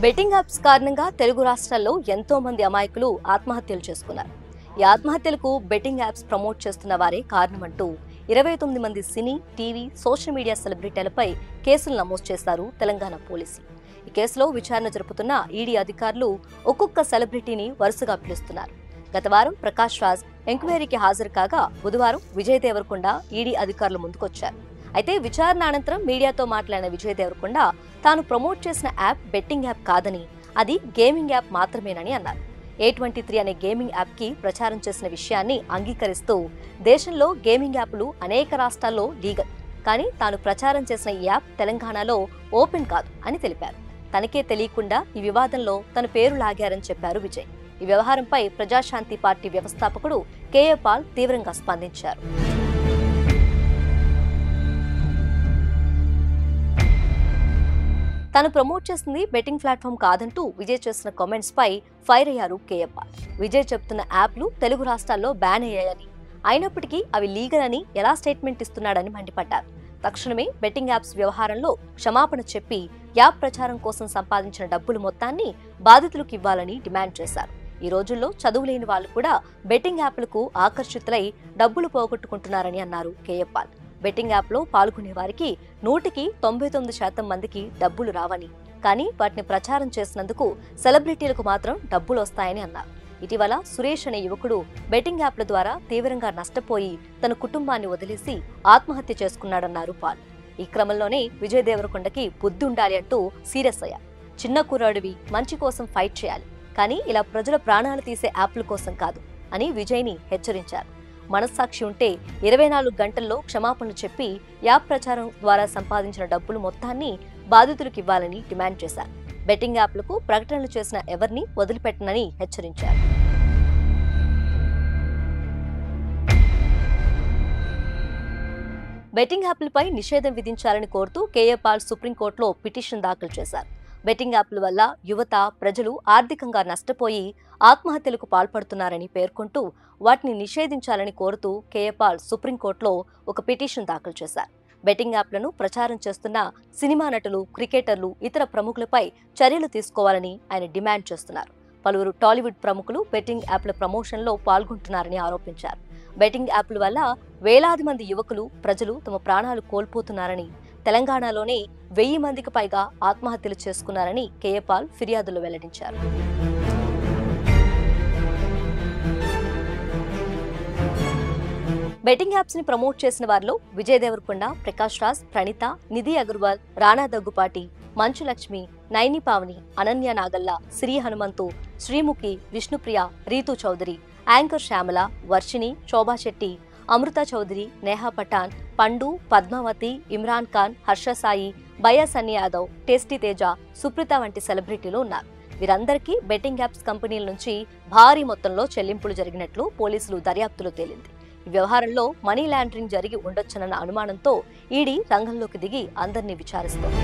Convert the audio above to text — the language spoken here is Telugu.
బెట్టింగ్ యాప్స్ కారణంగా తెలుగు రాష్ట్రాల్లో ఎంతో మంది అమాయకులు ఆత్మహత్యలు చేసుకున్నారు. ఈ ఆత్మహత్యలకు బెట్టింగ్ యాప్స్ ప్రమోట్ చేస్తున్న వారే కారణమంటూ 29 మంది సినీ, టీవీ, సోషల్ మీడియా సెలబ్రిటీలపై కేసులు నమోదు చేశారు తెలంగాణ పోలీసులు. ఈ కేసులో విచారణ జరుపుతున్న ఈడీ అధికారులు ఒక్కొక్క సెలబ్రిటీని వరుసగా పిలుస్తున్నారు. గత వారం ప్రకాష్ రాజ్ ఎంక్వైరీకి హాజరు కాగా బుధవారం విజయ్ దేవరకొండ ఈడీ అధికారులు ముందుకొచ్చారు. అయితే విచారణ అనంతరం మీడియాతో మాట్లాడిన విజయ్ దేవరకొండ తాను ప్రమోట్ చేసిన యాప్ బెట్టింగ్ యాప్ కాదని, అది గేమింగ్ యాప్ మాత్రమేనని అన్నారు. A23 అనే గేమింగ్ యాప్ కి ప్రచారం చేసిన విషయాన్ని అంగీకరిస్తూ దేశంలో గేమింగ్ యాప్లు అనేక రాష్ట్రాల్లో లీగల్, కానీ తాను ప్రచారం చేసిన ఈ యాప్ తెలంగాణలో ఓపెన్ కాదు అని తెలిపారు. తనకే తెలియకుండా ఈ వివాదంలో తన పేరు లాగారని చెప్పారు విజయ్. ఈ వ్యవహారంపై ప్రజాశాంతి పార్టీ వ్యవస్థాపకుడు కేఏ పాల్ తీవ్రంగా స్పందించారు. తాను ప్రమోట్ చేసింది బెట్టింగ్ ప్లాట్ఫామ్ కాదంటూ విజయ్ చేసిన కామెంట్స్ పై ఫైర్ అయ్యారు కేఏ పాల్. విజయ్ చెప్తున్న యాప్లు తెలుగు రాష్ట్రాల్లో బ్యాన్ అయ్యాయని, అయినప్పటికీ అవి లీగల్ అని ఎలా స్టేట్మెంట్ ఇస్తున్నాడని మండిపడ్డారు. తక్షణమే బెట్టింగ్ యాప్స్ వ్యవహారంలో క్షమాపణ చెప్పి యాప్ ప్రచారం కోసం సంపాదించిన డబ్బులు మొత్తాన్ని బాధితులకు ఇవ్వాలని డిమాండ్ చేశారు. ఈ రోజుల్లో చదువులేని వాళ్లు కూడా బెట్టింగ్ యాప్లకు ఆకర్షితులై డబ్బులు పోగొట్టుకుంటున్నారని అన్నారు కేఏ పాల్. బెట్టింగ్ యాప్లో పాల్గొనే వారికి 99% మందికి డబ్బులు రావని, కానీ వాటిని ప్రచారం చేసినందుకు సెలబ్రిటీలకు మాత్రం డబ్బులు వస్తాయని అన్నారు. ఇటీవల సురేష్ అనే యువకుడు బెట్టింగ్ యాప్ల ద్వారా తీవ్రంగా నష్టపోయి తన కుటుంబాన్ని వదిలేసి ఆత్మహత్య చేసుకున్నాడన్నారు పాల్. ఈ క్రమంలోనే విజయ్ దేవరకొండకి బుద్ధి ఉండాలి అంటూ సీరియస్ అయ్యారు. చిన్న కుర్రాడివి, మంచి కోసం ఫైట్ చేయాలి, కానీ ఇలా ప్రజల ప్రాణాలు తీసే యాప్ల కోసం కాదు అని విజయ్ని హెచ్చరించారు. మనస్సాక్షి ఉంటే 24 గంటల్లో క్షమాపణలు చెప్పి యాప్ ప్రచారం ద్వారా సంపాదించిన డబ్బులు మొత్తాన్ని బాధితులకు ఇవ్వాలని డిమాండ్ చేశారు. బెట్టింగ్ యాప్లకు ప్రకటనలు చేసిన ఎవరిని వదిలిపెట్టనని హెచ్చరించారు. బెట్టింగ్ యాప్లపై నిషేధం విధించాలని కోరుతూ కేఏ పాల్ సుప్రీంకోర్టులో పిటిషన్ దాఖలు చేశారు. బెట్టింగ్ యాప్ల వల్ల యువత, ప్రజలు ఆర్థికంగా నష్టపోయి ఆత్మహత్యలకు పాల్పడుతున్నారని పేర్కొంటూ వాటిని నిషేధించాలని కోరుతూ కేఏ పాల్ సుప్రీంకోర్టులో ఒక పిటిషన్ దాఖలు చేశారు. బెట్టింగ్ యాప్లను ప్రచారం చేస్తున్న సినిమా నటులు, క్రికెటర్లు, ఇతర ప్రముఖులపై చర్యలు తీసుకోవాలని ఆయన డిమాండ్ చేస్తున్నారు. పలువురు టాలీవుడ్ ప్రముఖులు బెట్టింగ్ యాప్ల ప్రమోషన్లో పాల్గొంటున్నారని ఆరోపించారు. బెట్టింగ్ యాప్ల వల్ల వేలాది మంది యువకులు, ప్రజలు తమ ప్రాణాలు కోల్పోతున్నారని, తెలంగాణలోనే 1000 మందికి పైగా ఆత్మహత్యలు చేసుకున్నారని కేఏ పాల్ ఫిర్యాదులో వెల్లడించారు. బెట్టింగ్ యాప్స్ ని ప్రమోట్ చేసిన వారిలో విజయ్ దేవరకొండ, ప్రకాష్ రాజ్, ప్రణీత, నిధి అగర్వాల్, రాణా దగ్గుపాటి, మంచు లక్ష్మి, నైని పావని, అనన్య నాగల్ల, శ్రీ హనుమంతు, శ్రీముఖి, విష్ణుప్రియ, రీతు చౌదరి, యాంకర్ శ్యామల, వర్షిణి, శోభా శెట్టి, అమృత చౌదరి, నేహా పఠాన్, పండు, పద్మావతి, ఇమ్రాన్ ఖాన్, హర్ష సాయి, బయ్యా సన్నీ యాదవ్, టేస్టీ తేజ, సుప్రీత వంటి సెలబ్రిటీలు ఉన్నారు. వీరందరికీ బెట్టింగ్ యాప్స్ కంపెనీల నుంచి భారీ మొత్తంలో చెల్లింపులు జరిగినట్లు పోలీసులు దర్యాప్తులో తేలింది. ఈ వ్యవహారంలో మనీ లాండరింగ్ జరిగి ఉండొచ్చన్న అనుమానంతో ఈడీ రంగంలోకి దిగి అందరినీ విచారిస్తోంది.